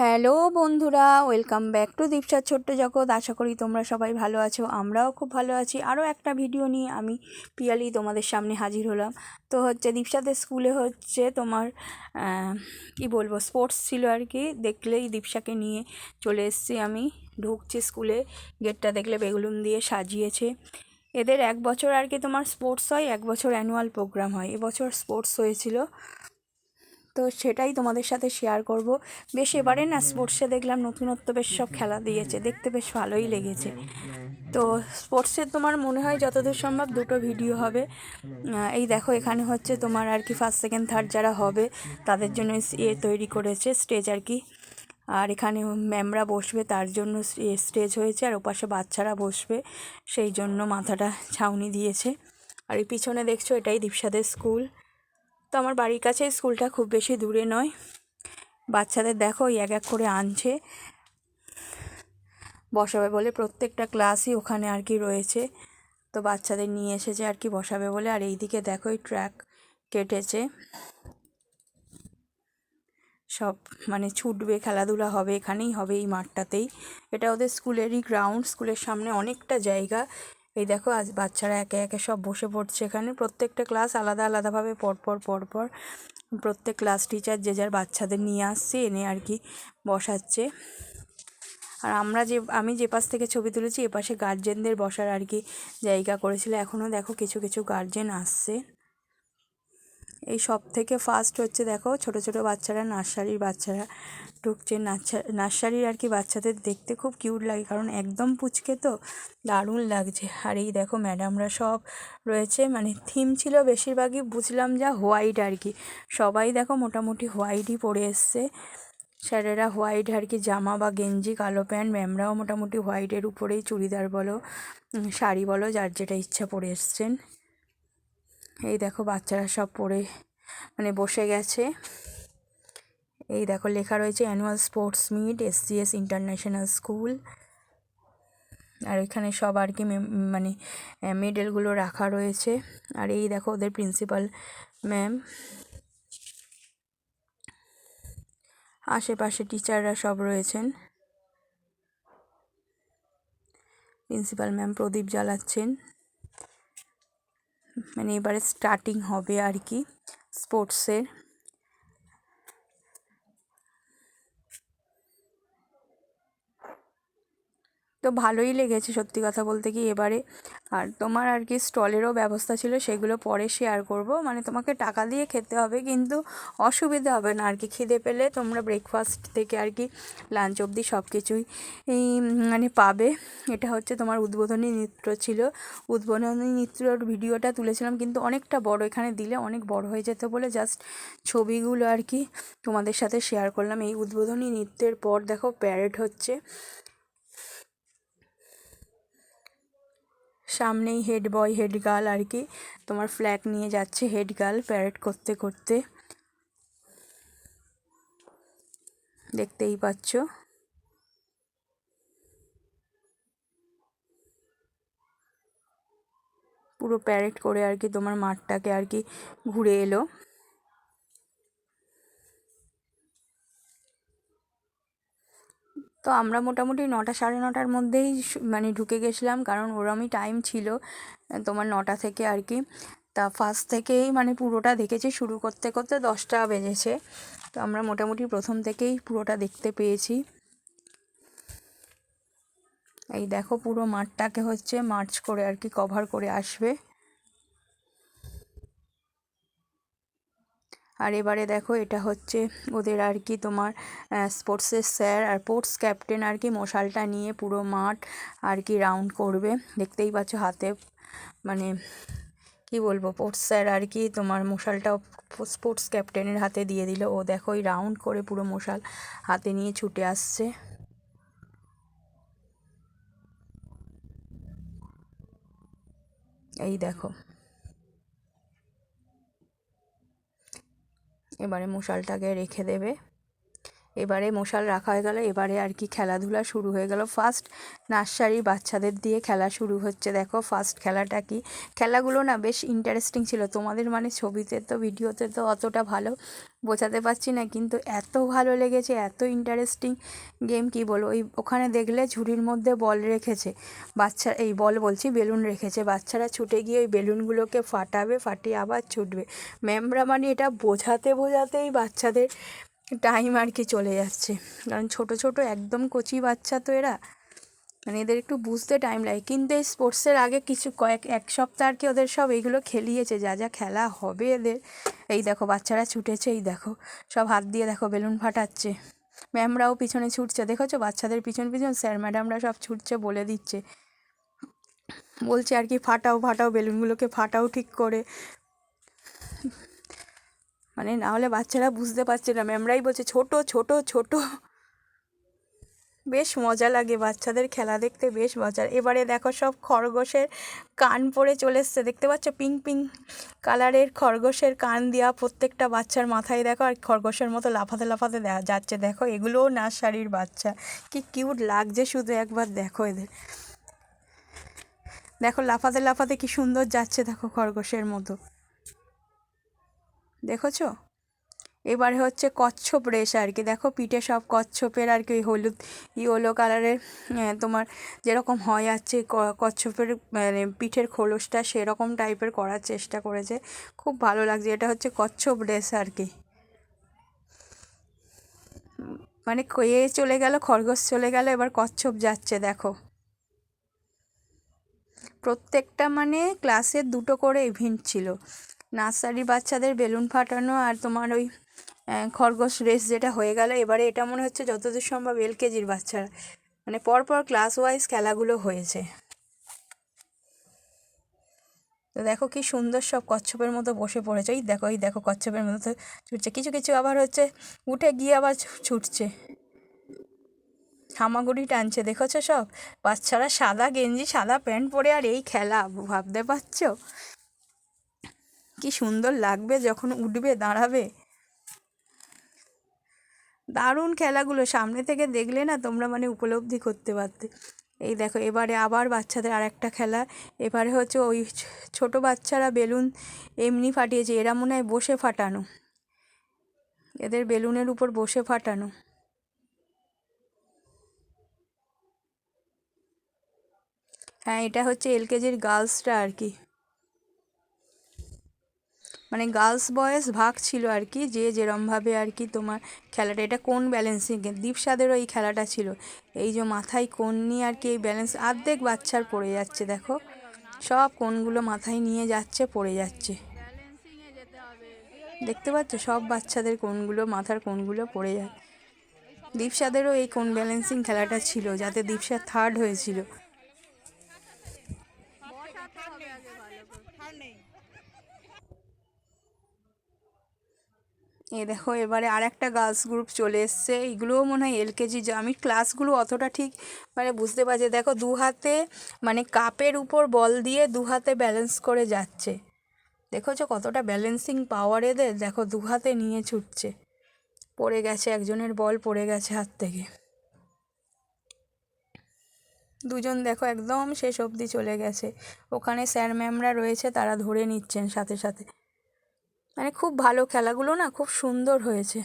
Hello বন্ধুরা, welcome back to দীপসার ছোট্ট জগৎ। আশা করি তোমরা সবাই ভালো আছো, আমরাও খুব ভালো আছি। আরও একটা ভিডিও নিয়ে আমি পিয়ালি তোমাদের সামনে হাজির হলাম। তো দীপসাদের স্কুলে তোমার কি বলবো, স্পোর্টস ছিল আর কি। দেখলেই দীপসাকে নিয়ে চলে এসেছি আমি। ঢুকছি স্কুলে, গেটটা দেখলে বেলুন দিয়ে সাজিয়েছে। এদের এক বছর আর কি তোমার স্পোর্টস হয়, এক বছর অ্যানুয়াল প্রোগ্রাম হয়। এবছর স্পোর্টস হয়েছিল, তো সেটাই তোমাদের সাথে শেয়ার করব। বেশ এবারে না স্পোর্টসে দেখলাম নতুনত্ব, বেশ সব খেলা দিয়েছে, দেখতে বেশ ভালোই লেগেছে। তো স্পোর্টসের তোমার মনে হয় যতদূর সম্ভব দুটো ভিডিও হবে। এই দেখো, এখানে তোমার আর কি ফার্স্ট সেকেন্ড থার্ড যারা হবে তাদের জন্য তৈরি করেছে স্টেজ আর কি। আর এখানে ম্যামরা বসবে, তার জন্য স্টেজ হয়েছে। আর ওপাশে বাচ্চারা বসবে, সেই জন্য মাথাটা ছাউনি দিয়েছে। আর এই পিছনে দেখছো, এটাই দীপসাদের স্কুল। তো আমার বাড়ির কাছে স্কুলটা খুব বেশি দূরে নয়। বাচ্চাদের দেখো এক এক করে আনছে বসাবে বলে, প্রত্যেকটা ক্লাসই ওখানে আর কি রয়েছে। তো বাচ্চাদের নিয়ে এসেছে আর কি বসাবে বলে। আর এইদিকে দেখো এই ট্র্যাক কেটেছে, সব মানে ছুটবে, খেলাধুলা হবে, এখানেই হবে, এই মাঠটাতেই। এটা ওদের স্কুলেরই গ্রাউন্ড, স্কুলের সামনে অনেকটা জায়গা। এই দেখো আজ বাচ্চারা একে একে সব বসে পড়ছে এখানে। প্রত্যেকটা ক্লাস আলাদা আলাদাভাবে পরপর প্রত্যেক ক্লাস টিচার যে যার বাচ্চাদের নিয়ে আসছে, এনে আর কি বসাচ্ছে। আর আমি যে পাশ থেকে ছবি তুলেছি, এপাশে গার্জেনদের বসার আর কি জায়গা করেছিল। এখনও দেখো কিছু কিছু গার্জেন আসছে। এই সব থেকে ফার্স্ট দেখো ছোট ছোট বাচ্চারা, নার্সারির বাচ্চারা ঢুকছে। নার্সারির আর কি বাচ্চাদের দেখতে খুব কিউট লাগে, কারণ একদম পুচকে, তো দারুণ লাগছে। আর এই দেখো ম্যাডামরা সব রয়েছে, মানে থিম ছিল বেশিরভাগই বুঝলাম যা হোয়াইট আর কি। সবাই দেখো মোটামুটি হোয়াইটই পরে এসছে। স্যারেরা হোয়াইট আর কি জামা বা গেঞ্জি, কালো প্যান্ট। ম্যামরাও মোটামুটি হোয়াইটের উপরেই চুড়িদার বলো শাড়ি বলো যার যেটা ইচ্ছা পরে এসছেন। এই দেখো বাচ্চারা সব পরে মানে বসে গেছে। এই দেখো লেখা রয়েছে annual sports meet SGS international school. আর এখানে সব আর কি মানে মেডেলগুলো রাখা রয়েছে। আর এই দেখো ওদের প্রিন্সিপাল ম্যাম, আশেপাশে টিচাররা সব রয়েছেন। প্রিন্সিপাল ম্যাম প্রদীপ জ্বালাচ্ছেন, মানে এবারে স্টার্টিং হবে আর কি স্পোর্টসের। তো ভালোই লেগেছে সত্যি কথা বলতে কি এবারে। আর তোমার আর কি স্টলেরও ব্যবস্থা ছিল, সেগুলো পরে শেয়ার করব। মানে তোমাকে টাকা দিয়ে খেতে হবে, কিন্তু অসুবিধা হবে না আর কি। খিদে পেলে তোমরা ব্রেকফাস্ট থেকে আর কি লাঞ্চ অবধি সব কিছুই মানে পাবে। এটা তোমার উদ্বোধনী নৃত্য ছিল। উদ্বোধনী নৃত্যর ভিডিওটা তুলেছিলাম, কিন্তু অনেকটা বড়, এখানে দিলে অনেক বড় হয়ে যেত বলে জাস্ট ছবিগুলো আর কি তোমাদের সাথে শেয়ার করলাম। এই উদ্বোধনী নৃত্যের পর দেখো প্যারেড হচ্ছে। সামনেই হেড বয় হেড গার্ল আর কি তোমার ফ্ল্যাগ নিয়ে যাচ্ছে, হেড গার্ল প্যারেড করতে করতে, দেখতেই পাচ্ছ। পুরো প্যারেড করে আর কি তোমার মাঠটাকে আর কি ঘুরে এলো। তো আমরা মোটামুটি 9টা সাড়ে 9টার মধ্যেই মানে ঢুকে গেছিলাম, কারণ ওরমই টাইম ছিল তোমার 9টা থেকে আর কি। তা ফার্স্ট থেকেই মানে পুরোটা দেখেছি, শুরু করতে করতে 10টা বেজেছে। তো আমরা মোটামুটি প্রথম থেকেই পুরোটা দেখতে পেয়েছি। এই দেখো পুরো মাঠটাকে মার্চ করে আর কি কভার করে আসবে। আর এবারে দেখো এটা ওদের আর কি তোমার স্পোর্টসের স্যার আর স্পোর্টস ক্যাপ্টেন আর কি মশালটা নিয়ে পুরো মাঠ আর কি রাউন্ড করবে। দেখতেই পাচ্ছ হাতে, মানে কি বলবো, স্পোর্টস স্যার আর কি তোমার মশালটাও স্পোর্টস ক্যাপ্টেনের হাতে দিয়ে দিল। ও দেখো ওই রাউন্ড করে পুরো মশাল হাতে নিয়ে ছুটে আসছে। এই দেখো এবারে মশালটাকে রেখে দেবে। এবারে মশাল রাখা হয়ে গেল, এবারে আর কি খেলাধুলা শুরু হয়ে গেল। ফার্স্ট নার্সারি বাচ্চাদের দিয়ে খেলা শুরু হচ্ছে। দেখো ফার্স্ট খেলাটা কি, খেলাগুলো না বেশ ইন্টারেস্টিং ছিল। তোমাদের মানে ছবিতে তো ভিডিওতে তো অতটা ভালো বোঝাতে পারছি না, কিন্তু এত ভালো লেগেছে, এত ইন্টারেস্টিং গেম কি বলো। ওখানে দেখলে ঝুড়ির মধ্যে বল রেখেছে বাচ্চা, এই বল বলছি বেলুন রেখেছে, বাচ্চারা ছুটে গিয়ে ওই বেলুনগুলোকে ফাটাবে, ফাটিয়ে আবার ছুটবে। ম্যামরা মানে এটা বোঝাতেই বাচ্চাদের টাইম আর কি চলে যাচ্ছে, কারণ ছোট ছোট একদম কচি বাচ্চা তো এরা, মানে এদের একটু বুঝতে টাইম লাগে। কিন্তু এই স্পোর্টসের আগে এক সপ্তাহ আর কি ওদের সব এইগুলো খেলিয়েছে, যা যা খেলা হবে এদের। এই দেখো বাচ্চারা ছুটেছে, এই দেখো সব হাত দিয়ে দেখো বেলুন ফাটাচ্ছে, ম্যামরাও পিছনে ছুটছে, দেখেছো বাচ্চাদের পিছন পিছন স্যার ম্যাডামরা সব ছুটছে, বলে দিচ্ছে, বলছে আর কি ফাটাও ফাটাও বেলুনগুলোকে ফাটাও ঠিক করে, মানে না হলে বাচ্চারা বুঝতে পারছে না, ম্যামরাই বলছে ছোট ছোট ছোট। বেশ মজা লাগে বাচ্চাদের খেলা দেখতে, বেশ মজার। এবারে দেখো সব খরগোশের কান পরে চলে এসছে, দেখতে পাচ্ছ পিঙ্ক পিঙ্ক কালারের খরগোশের কান দেওয়া প্রত্যেকটা বাচ্চার মাথায় দেখো, আর খরগোশের মতো লাফাতে লাফাতে যাচ্ছে। দেখো এগুলোও নার্সারির বাচ্চা, কি কিউট লাগছে শুধু একবার দেখো এদের, দেখো লাফাতে লাফাতে কি সুন্দর যাচ্ছে, দেখো খরগোশের মতো, দেখেছো। এবারে হচ্ছে কচ্ছপ রেস আর কি, দেখো পিঠে সব কচ্ছপের আর কি ওই হলুদ ইয়েলো কালারের তোমার যেরকম হয় আছে কচ্ছপের মানে পিঠের খোলসটা সেরকম টাইপের করার চেষ্টা করেছে, খুব ভালো লাগছে। এটা হচ্ছে কচ্ছপ রেস আর কি, মানে চলে গেল খরগোশ চলে গেল, এবার কচ্ছপ যাচ্ছে দেখো। প্রত্যেকটা মানে ক্লাসের দুটো করে ইভেন্ট ছিল, নার্সারি বাচ্চাদের বেলুন ফাটানো আর তোমার ওই খরগোশ রেস যেটা হয়ে গেল। এবারে এটা মনে হচ্ছে যতদূর সম্ভব এলকেজির বাচ্চারা, মানে পরপর ক্লাস ওয়াইজ খেলাগুলো হয়েছে। তো দেখো কি সুন্দর সব কচ্ছপের মতো বসে পড়েছে, এই দেখো কচ্ছপের মতো তো ছুটছে, কিছু কিছু আবার হচ্ছে উঠে গিয়ে আবার ছুটছে, হামাগুড়ি টানছে, দেখেছো সব বাচ্চারা সাদা গেঞ্জি সাদা প্যান্ট পরে, আর এই খেলা ভাবতে পারছো কি সুন্দর লাগবে যখন উঠবে দাঁড়াবে। দারুণ খেলাগুলো, সামনে থেকে দেখলে না তোমরা মানে উপলব্ধি করতে পারতে। এই দেখো এবারে আবার বাচ্চাদের আর একটা খেলা, এবারে হচ্ছে ওই ছোট বাচ্চারা বেলুন এমনি ফাটিয়েছে, এরা মনে হয় বসে ফাটানো, এদের বেলুনের উপর বসে ফাটানো। হ্যাঁ এটা হচ্ছে এলকেজির গার্লসটা আর কি, মানে গার্লস বয়েজ ভাগ ছিল আর কি, যে যেরমভাবে আর কি তোমার খেলাটা, এটা কোন ব্যালেন্সিং, দীপসাদেরও এই খেলাটা ছিল, এই যে মাথায় কোন নিয়ে আর কি এই ব্যালেন্স, অর্ধেক বাচ্চার পড়ে যাচ্ছে, দেখো সব কোনগুলো মাথায় নিয়ে যাচ্ছে পড়ে যাচ্ছে, দেখতে পাচ্ছ সব বাচ্চাদের কোনগুলো মাথার কোনগুলো পড়ে যায়। দীপসাদেরও এই কোন ব্যালেন্সিং খেলাটা ছিল, যাতে দীপসা থার্ড হয়েছিল। এই দেখো এবারে আর একটা গার্লস গ্রুপ চলে এসছে, এইগুলোও মনে হয় এলকেজি, আমি ক্লাসগুলো অতটা ঠিক মানে বুঝতে পারছি। দেখো দু হাতে মানে কাপের উপর বল দিয়ে দু হাতে ব্যালেন্স করে যাচ্ছে, দেখেছো কতটা ব্যালেন্সিং পাওয়ার এদের, দেখো দু হাতে নিয়ে ছুটছে, পড়ে গেছে একজনের বল পড়ে গেছে হাত থেকে, দুজন দেখো একদম শেষ অবধি চলে গেছে, ওখানে স্যার ম্যামরা রয়েছে তারা ধরে নিচ্ছেন সাথে সাথে, মানে খুব ভালো খেলাগুলো না, খুব সুন্দর হয়েছে।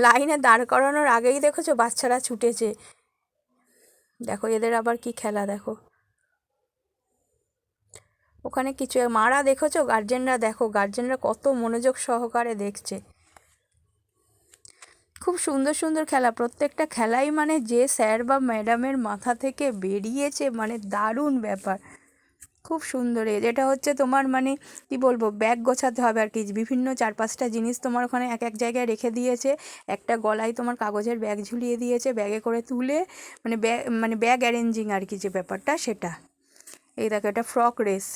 লাইনে দাঁড় করানোর আগেই দেখেছো বাচ্চারা ছুটেছে, দেখো এদের আবার কি খেলা দেখো, ওখানে কিছু মারা দেখেছো, গার্জেনরা দেখো, গার্জেনরা কত মনোযোগ সহকারে দেখছে, খুব সুন্দর সুন্দর খেলা, প্রত্যেকটা খেলাই মানে যে স্যার বা ম্যাডামের মাথা থেকে বেরিয়েছে, মানে দারুণ ব্যাপার, খুব সুন্দর। এটা হচ্ছে তোমার মানে কি বলবো, ব্যাগ গোছাতে হবে আর কি, বিভিন্ন 4-5টা জিনিস তোমার ওখানে এক এক জায়গায় রেখে দিয়েছে, একটা গলায় তোমার কাগজের ব্যাগ ঝুলিয়ে দিয়েছে, ব্যাগে করে তুলে মানে ব্যাগ অ্যারেঞ্জিং আর কি যে ব্যাপারটা সেটা। এই দেখো এটা ফ্রক রেস,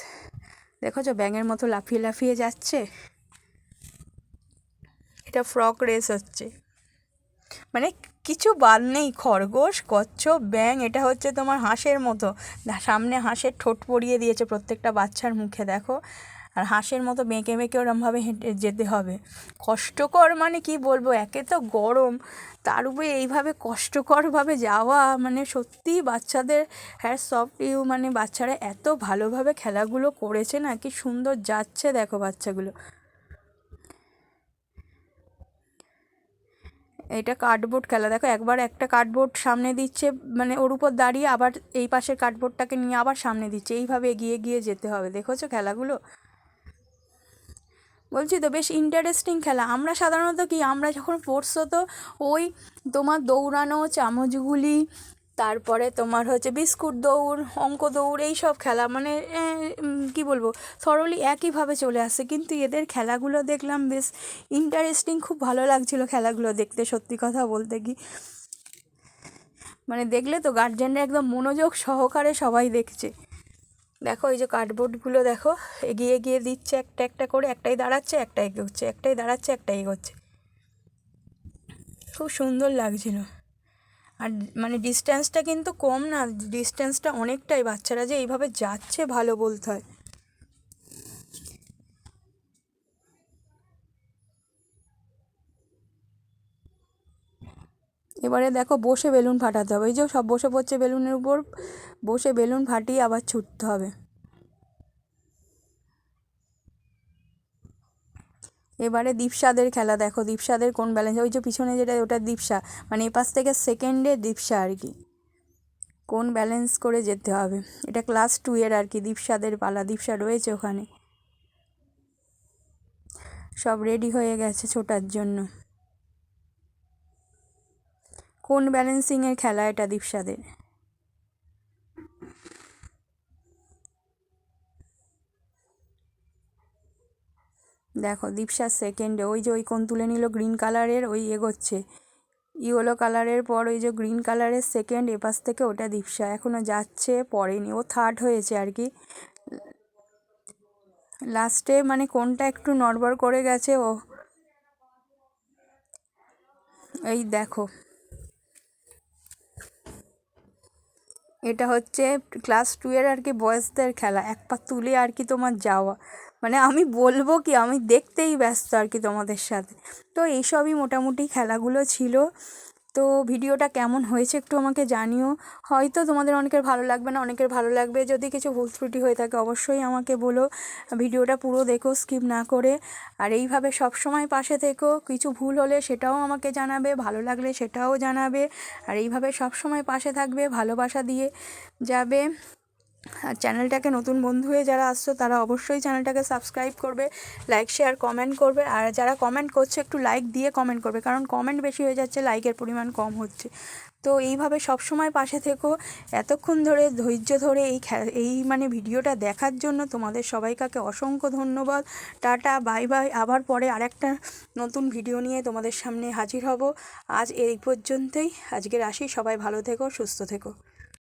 দেখেছো ব্যাঙের মতো লাফিয়ে লাফিয়ে যাচ্ছে, এটা ফ্রক রেস হচ্ছে, মানে কিছু বাদ নেই, খরগোশ কচ্ছপ ব্যাঙ, এটা হচ্ছে তোমার হাঁসের মতো, সামনে হাঁসের ঠোঁট পরিয়ে দিয়েছে প্রত্যেকটা বাচ্চার মুখে দেখো, আর হাঁসের মতো বেঁকে বেঁকে ওরমভাবে হেঁটে যেতে হবে। কষ্টকর মানে কি বলবো, একে তো গরম, তার উপরে এইভাবে কষ্টকরভাবে যাওয়া, মানে সত্যিই বাচ্চাদের হ্যাটস অফ ইউ, মানে বাচ্চারা এত ভালোভাবে খেলাগুলো করেছে না, কি সুন্দর যাচ্ছে দেখো বাচ্চাগুলো। এটা কার্ডবোর্ড খেলা, দেখো একবার একটা কার্ডবোর্ড সামনে দিচ্ছে, মানে ওর উপর দাঁড়িয়ে আবার এই পাশের কার্ডবোর্ডটাকে নিয়ে আবার সামনে দিচ্ছে, এইভাবে এগিয়ে এগিয়ে যেতে হবে। দেখেছো খেলাগুলো? বলছি তো বেশ ইন্টারেস্টিং খেলা। আমরা সাধারণত কি, আমরা যখন স্পোর্টস হতো, ওই তোমার দৌড়ানো, চামচগুলি, তারপরে তোমার হচ্ছে বিস্কুট দৌড়, অঙ্ক দৌড়, এই সব খেলা, মানে কি বলবো, থরলি একইভাবে চলে আসছে। কিন্তু এদের খেলাগুলো দেখলাম বেশ ইন্টারেস্টিং, খুব ভালো লাগছিল খেলাগুলো দেখতে, সত্যি কথা বলতে কি, মানে দেখলে তো গার্জেনরা একদম মনোযোগ সহকারে সবাই দেখছে। দেখো এই যে কার্ডবোর্ডগুলো দেখো, এগিয়ে এগিয়ে দিচ্ছে একটা একটা করে, একটাই দাঁড়াচ্ছে একটা এগোচ্ছে, একটাই দাঁড়াচ্ছে একটা এগোচ্ছে, খুব সুন্দর লাগছিল। আর মানে ডিস্টেন্সটা কিন্তু কম না, ডিস্টেন্সটা অনেকটাই, বাচ্চারা যে এইভাবে যাচ্ছে ভালো বলতে হয়। এবারে দেখো বসে বেলুন ফাটাতে হবে, এই যে সব বসে পড়ছে বেলুনের উপর, বসে বেলুন ফাটিয়ে আবার ছুটতে হবে। এবারে দীপসাদের খেলা দেখো, দীপসাদের কোন ব্যালেন্স, ওই যে পিছনে যেটা ওটা দীপসা, মানে এপাশ থেকে সেকেন্ডে দীপসা আর কি, কোন ব্যালেন্স করে যেতে হবে। এটা ক্লাস 2 এর আর কি, দীপসাদের পালা, দীপসা রয়েছে ওখানে, সব রেডি হয়ে গেছে ছোটার জন্য। কোন ব্যালেন্সিংয়ের খেলা এটা দীপসাদের। দেখো দীপসা সেকেন্ডে, ওই যে ওই কোণ তুলে নিল গ্রিন কালারের, ওই এগোচ্ছে, ইয়েলো কালারের পর ওই যে গ্রিন কালারের সেকেন্ড, এপাশ থেকে ওটা দীপসা, এখনও যাচ্ছে, পড়েনি, ও থার্ড হয়েছে আর কি। লাস্টে মানে কোনটা একটু নড়বড় করে গেছে ও, এই দেখো এটা হচ্ছে ক্লাস 2 এর আর কি বয়েজদের খেলা, এক পা তুলে আর কি তোমার যাওয়া, মানে আমি বলবো কি, আমি দেখতেই ব্যস্ত আর কি তোমাদের সাথে। তো এইসবই মোটামুটি খেলাগুলো ছিল। তো ভিডিওটা কেমন হয়েছে একটু আমাকে জানিও, হয়তো তোমাদের অনেকের ভালো লাগবে না, অনেকের ভালো লাগবে। যদি কিছু ভুল ত্রুটি হয়ে থাকে অবশ্যই আমাকে বলো, ভিডিওটা পুরো দেখো স্কিপ না করে। আর এইভাবে সব সময় পাশে থেকো, কিছু ভুল হলে সেটাও আমাকে জানাবে, ভালো লাগলে সেটাও জানাবে। আর এইভাবে সব সময় পাশে থাকবে, ভালোবাসা দিয়ে যাবে। আর চ্যানেলটাকে নতুন বন্ধু হয়ে যারা আসছো তারা অবশ্যই চ্যানেলটাকে সাবস্ক্রাইব করবে, লাইক শেয়ার কমেন্ট করবে। আর যারা কমেন্ট করছে একটু লাইক দিয়ে কমেন্ট করবে, কারণ কমেন্ট বেশি হয়ে যাচ্ছে, লাইকের পরিমাণ কম হচ্ছে। তো এইভাবে সব সময় পাশে থেকো, এতক্ষণ ধরে ধৈর্য ধরে এই মানে ভিডিওটা দেখার জন্য তোমাদের সবাইকাকে অসংখ্য ধন্যবাদ। টাটা, বাই বাই, আবার পরে আরেকটা নতুন ভিডিও নিয়ে তোমাদের সামনে হাজির হব। আজ এই পর্যন্তই, আজকের আসি, সবাই ভালো থেকো, সুস্থ থেকো।